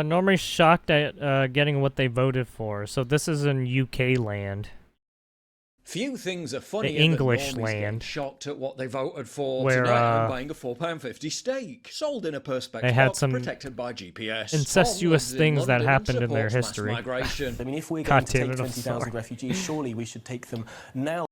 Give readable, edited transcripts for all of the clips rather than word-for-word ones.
Normally shocked at getting what they voted for. So this is in UK land. Few things are funnier English than normies getting land. shocked at what they voted for. Where, Tonight I'm buying a £4.50 steak, sold in a perspex they had box, some protected by GPS. incestuous Tom lives in things that London and happened in their supports mass history. migration. I mean, if we're God going to take damn it, I'm 20,000 sorry. refugees, surely we should take them now.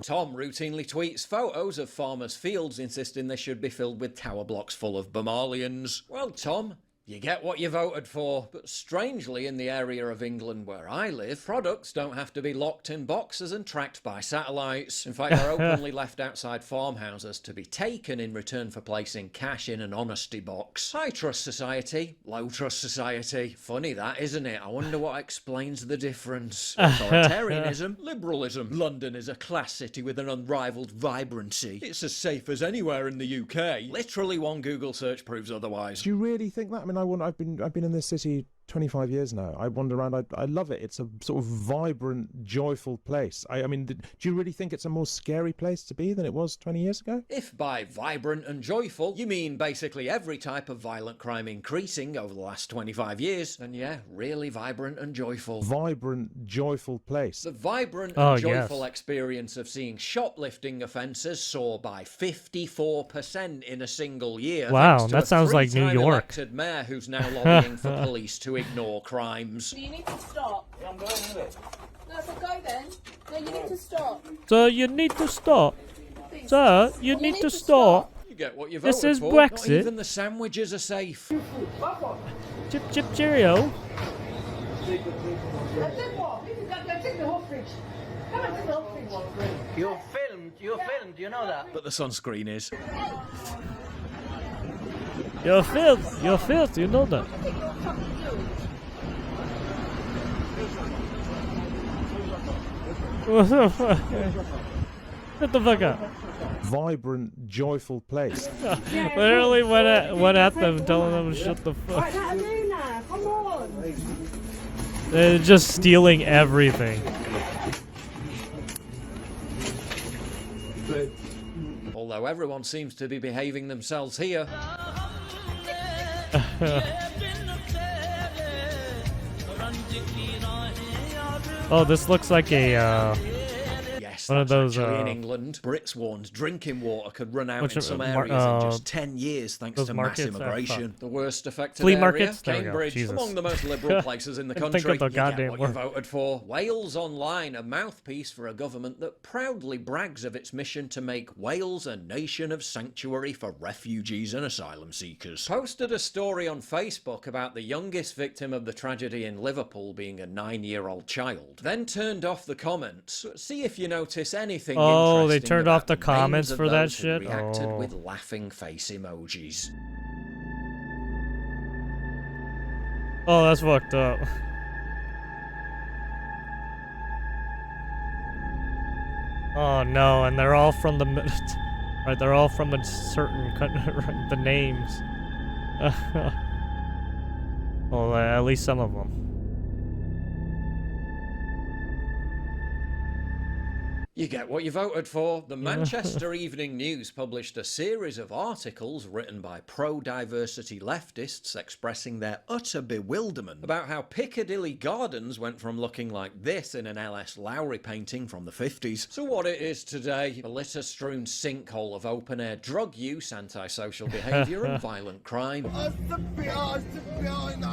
Tom routinely tweets photos of farmers' fields, insisting they should be filled with tower blocks full of Bomalians. Well, Tom, you get what you voted for, but strangely in the area of England where I live, products don't have to be locked in boxes and tracked by satellites. In fact, they're openly left outside farmhouses to be taken in return for placing cash in an honesty box. High trust society, low trust society. Funny that, isn't it? I wonder what explains the difference. Authoritarianism, liberalism. London is a class city with an unrivaled vibrancy. It's as safe as anywhere in the UK. Literally one Google search proves otherwise. Do you really think that? I mean, I've been in this city 25 years now. I wander around. I love it. It's a sort of vibrant, joyful place. I mean, do you really think it's a more scary place to be than it was 20 years ago? If by vibrant and joyful you mean basically every type of violent crime increasing over the last 25 years, then yeah, really vibrant and joyful. Vibrant, joyful place. The vibrant and joyful experience of seeing shoplifting offences soar by 54% in a single year. Wow, that sounds like New York. Elected mayor who's now lobbying for police to ignore crimes. You need to stop. Yeah, I'm going with it. No, so go then. No, you need to stop. Sir, you need to stop. Sir, you need to stop. You get what you voted This is for. Brexit. Not even the sandwiches are safe. Chip chip cheerio. You're filmed, you know that? But the sunscreen is. You're filth, you know that. Shut the fuck up. Vibrant, joyful place. Literally went at them, telling them to shut the fuck. Come on. They're just stealing everything. Although everyone seems to be behaving themselves here. Oh, this looks like a Yes, one of those in England, Brits warned drinking water could run out in some areas in just 10 years thanks to mass immigration. The worst affected flea area, markets? Cambridge, among the most liberal places in the country. Think of the You get goddamn what word. you voted for. Wales Online, a mouthpiece for a government that proudly brags of its mission to make Wales a nation of sanctuary for refugees and asylum seekers. Posted a story on Facebook about the youngest victim of the tragedy in Liverpool being a 9-year-old child. Then turned off the comments. See if you notice anything Oh, they interesting turned about off the names comments of for that those who shit? reacted Oh. with laughing face emojis. Oh, that's fucked up. Oh no, and they're all from the right. They're all from a certain country. The names. Well, at least some of them. You get what you voted for. The Manchester Evening News published a series of articles written by pro-diversity leftists expressing their utter bewilderment about how Piccadilly Gardens went from looking like this in an L.S. Lowry painting from the 50s to what it is today, a litter-strewn sinkhole of open-air drug use, antisocial behaviour and violent crime.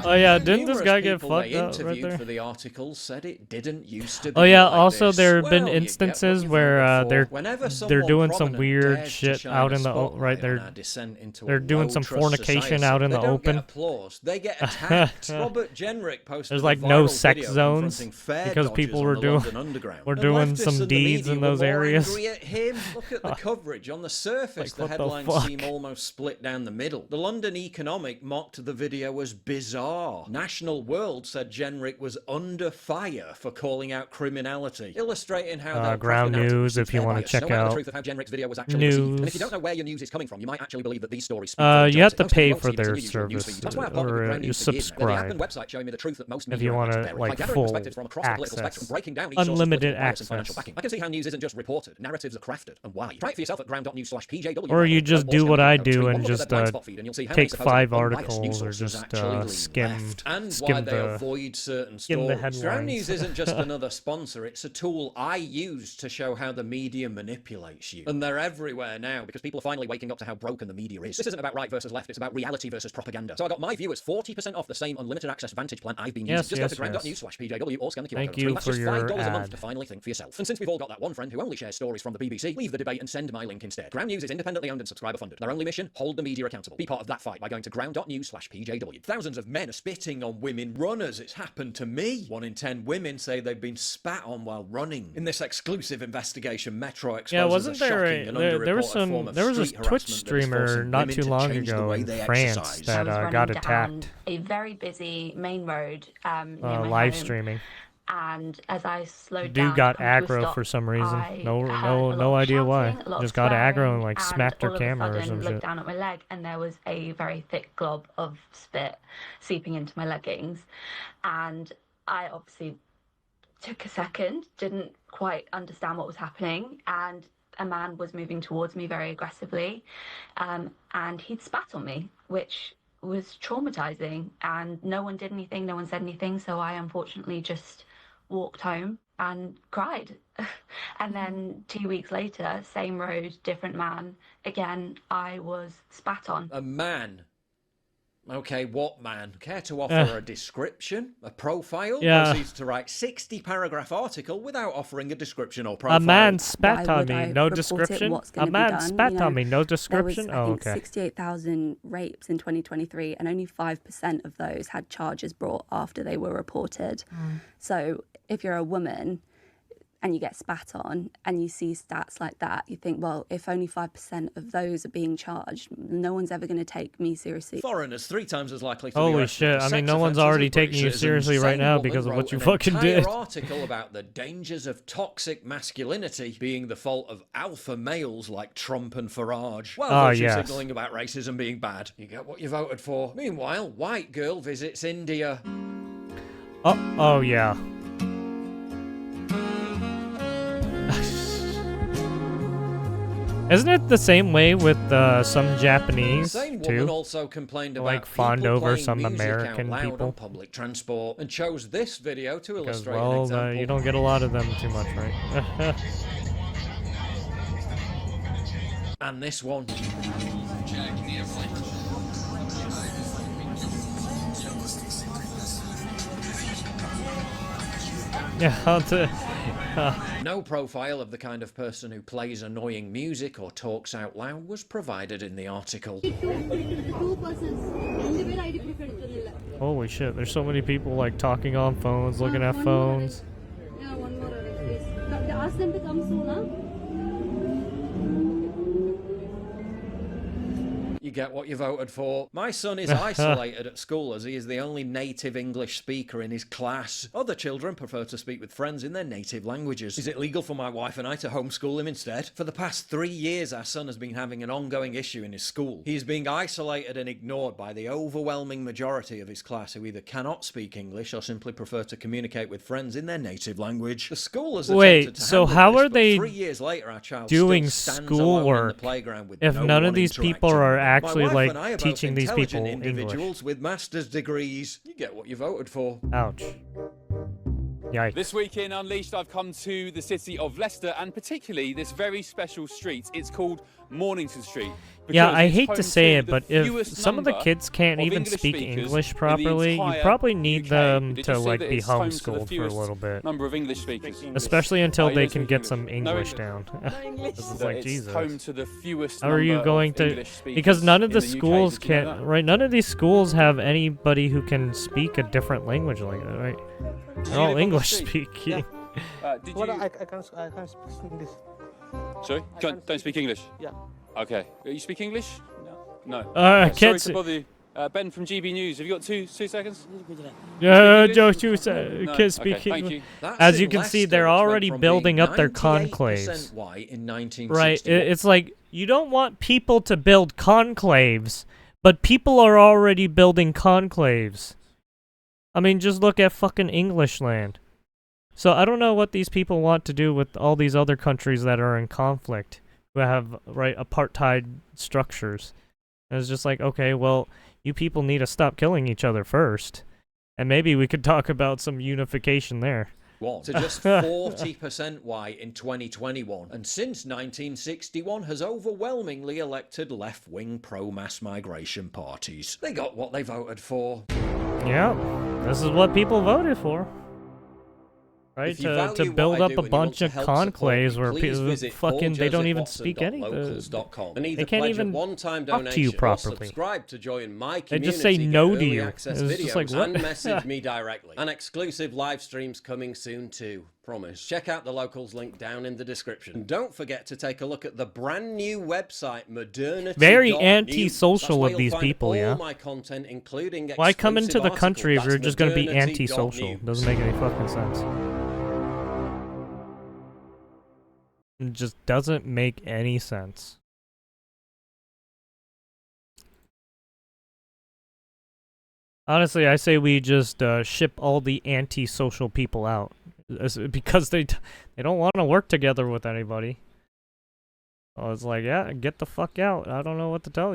Oh yeah, didn't this Numerous guy get people they fucked up right interviewed there? for the articles said it didn't used to be Oh yeah, like also this. there have been Well, you get instances what you where voted for. they're Whenever doing someone some prominent weird dares to shit shine out a in the spotlight right. on our descent into They're a doing some low-trust fornication society, out in they the don't open. Get applause. They get attacked. Robert Jenrick posted There's a like no viral sex video zones confronting fare because dodgers people on were the doing London Underground. were And doing leftists some and the deeds media in were those more areas. angry at him. Look at the coverage. On the surface, Like, the what the headlines fuck? seem almost split down the middle. The London Economic mocked the video as bizarre. National World said Jenrick was under fire for calling out criminality, illustrating how they'll Ground Now narrative News suits if you their want to bias. check No matter the out truth of how Jenrick's video was actually received. And if you news. don't know where your news is coming from, you might actually believe that these stories speak for You have to Most people pay won't for see this in their your usual news service, feed. That's why I've partnered with or Ground you News for years now. They're the app and subscribe website showing me the truth that most if media you want outlets to bury by like gathering full perspectives from across the political spectrum, access, breaking down each source's unlimited political bias and financial access. backing. I can see how news isn't just reported. Narratives are crafted and why. Try it for yourself at ground.news/PJW. Or you just do what I do and One look at just their blind spot feed and you'll see how take many supposedly 5 unbiased news articles or sources just actually lean skim left. And why skim they the avoid certain skim the stories. Ground News headlines. isn't just another sponsor, it's a tool I use to show how the media manipulates you. And they're everywhere now because people are finally waking up to how broken the media is. This isn't about right versus left, it's about reality versus propaganda. So I got my viewers 40% off the same unlimited access Vantage plan I've been using. Yes, Just yes, go to ground.news/PJW or scan the QR Thank code. you That's for just your $5 a month ad. to finally think for yourself. And since we've all got that one friend who only shares stories from the BBC, leave the debate and send my link instead. Ground News is independently owned and subscriber funded. Their only mission, hold the media accountable. Be part of that fight by going to ground.news/PJW. Thousands of men are spitting on women runners. It's happened to me. 1 in 10 women say they've been spat on while running. In this exclusive investigation, Metro exposes Yeah, wasn't a there shocking and there was underreported form of there was a street Twitch harassment that is streamer forcing not women too to long change the ago way in they France exercise. that got down attacked a very busy main road near my live home, streaming. and as I slowed Dude down, got to come to a aggro stop, for some reason. I No heard a lot no of idea why. shouting, a lot of Just got aggro swearing, and like smacked her all camera of a or sudden some looked shit. down at my leg, and there was a very thick glob of spit seeping into my leggings, and I obviously took a second, didn't quite understand what was happening, and a man was moving towards me very aggressively, and he'd spat on me, which was traumatizing, and no one did anything, no one said anything, so I unfortunately just walked home and cried. And then 2 weeks later, same road, different man, again I was spat on. A man? Okay, what man? Care to offer a description? A profile? Yeah. Proceeds to write 60-paragraph article without offering a description or profile. A man spat Why on would me, I no report it? description. What's A gonna be man done? spat You know, on me, no description. There was, Oh, I think, okay. 68,000 rapes in 2023, and only 5% of those had charges brought after they were reported. So if you're a woman and you get spat on and you see stats like that, you think, well, if only 5% of those are being charged, no one's ever going to take me seriously. Foreigners 3 times as likely to be Holy arrested shit, for I mean, sex no one's offences already as British taking you citizens. seriously right Same now woman because of what wrote you an fucking entire did. article about the dangers of toxic masculinity being the fault of alpha males like Trump and Farage, while virtue yes. signalling about racism being bad. You get what you voted for. Meanwhile, white girl visits India. Oh yeah. Isn't it the same way with some Japanese Same woman too? also complained about Like fawned people over playing some music out American loud people? on public transport, and chose this video to Because illustrate an well, example. you don't get a lot of them too much, right? And this one. Yeah, No profile of the kind of person who plays annoying music or talks out loud was provided in the article. holy shit, there's so many people like talking on phones, looking at phones. Yeah, one more please. Ask them to come soon, huh? You get what you voted for. My son is isolated at school as he is the only native English speaker in his class. Other children prefer to speak with friends in their native languages. Is it legal for my wife and I to homeschool him instead? For the past 3 years, our son has been having an ongoing issue in his school. He is being isolated and ignored by the overwhelming majority of his class who either cannot speak English or simply prefer to communicate with friends in their native language. The school has attempted to so handle how this, are but they 3 years later, our child doing still stands alone in the schoolwork playground with if no none of one these people interacting are with him? actually My wife like and I are both teaching these people intelligent individuals English? with master's degrees. You get what you voted for. Ouch. Yikes. This week in Unleashed, I've come to the city of Leicester and particularly this very special street. It's called Mornington Street. Yeah, because I it's hate home to say it, the but if fewest some of the number kids can't of even English speak speakers English in the properly, you entire probably need UK. them Did to you see like that be it's home to the homeschooled for a fewest little bit. number of English speakers? Especially until You they don't can speak get some No English English. down. This is That like it's Jesus. home to the fewest How are you number going of to? English speakers Because none of in the UK. schools Did you know can, that? right? None of these schools have anybody who can speak a different language like that, right? They're You all live on the English street? speaking. Did Well, you... I can't speak English. Sorry? Don't speak English? Yeah. Okay. You speak English? No. I Sorry can't. to bother you. Ben from GB News. Have you got two seconds? Just you No? can speak Okay, thank you. That's As in you can see, Leicester, they're which went already from building being up their 98% conclaves. white in 1961. Right, it's like, you don't want people to build conclaves, but people are already building conclaves. I mean, just look at fucking English land. So I don't know what these people want to do with all these other countries that are in conflict, who have, right, apartheid structures. And it's just like, okay, well, you people need to stop killing each other first. And maybe we could talk about some unification there. To just 40% white in 2021, and since 1961 has overwhelmingly elected left-wing pro-mass migration parties. They got what they voted for. Yeah, this is what people voted for. Right, If you to value build what I up do a and you want bunch to of help support conclaves me, where please people visit fucking, they don't even speak any, pauljosephwatson.locals.com and either they can't pledge even a one-time talk to donation you or properly. subscribe to join my They community, just say get no to early you. access It's videos just like, what? and message me directly. And exclusive live streams coming soon too. Promise. Check out the locals link down in the description. And don't forget to take a look at the brand new website, modernity. Very anti-social of these people, all yeah. my content, including Why come into the exclusive country if articles. you're just going to be That's anti-social? modernity.news. Doesn't make any fucking sense. It just doesn't make any sense. Honestly, I say we just ship all the anti-social people out. Because they don't want to work together with anybody. So it's like, yeah, get the fuck out. I don't know what to tell you.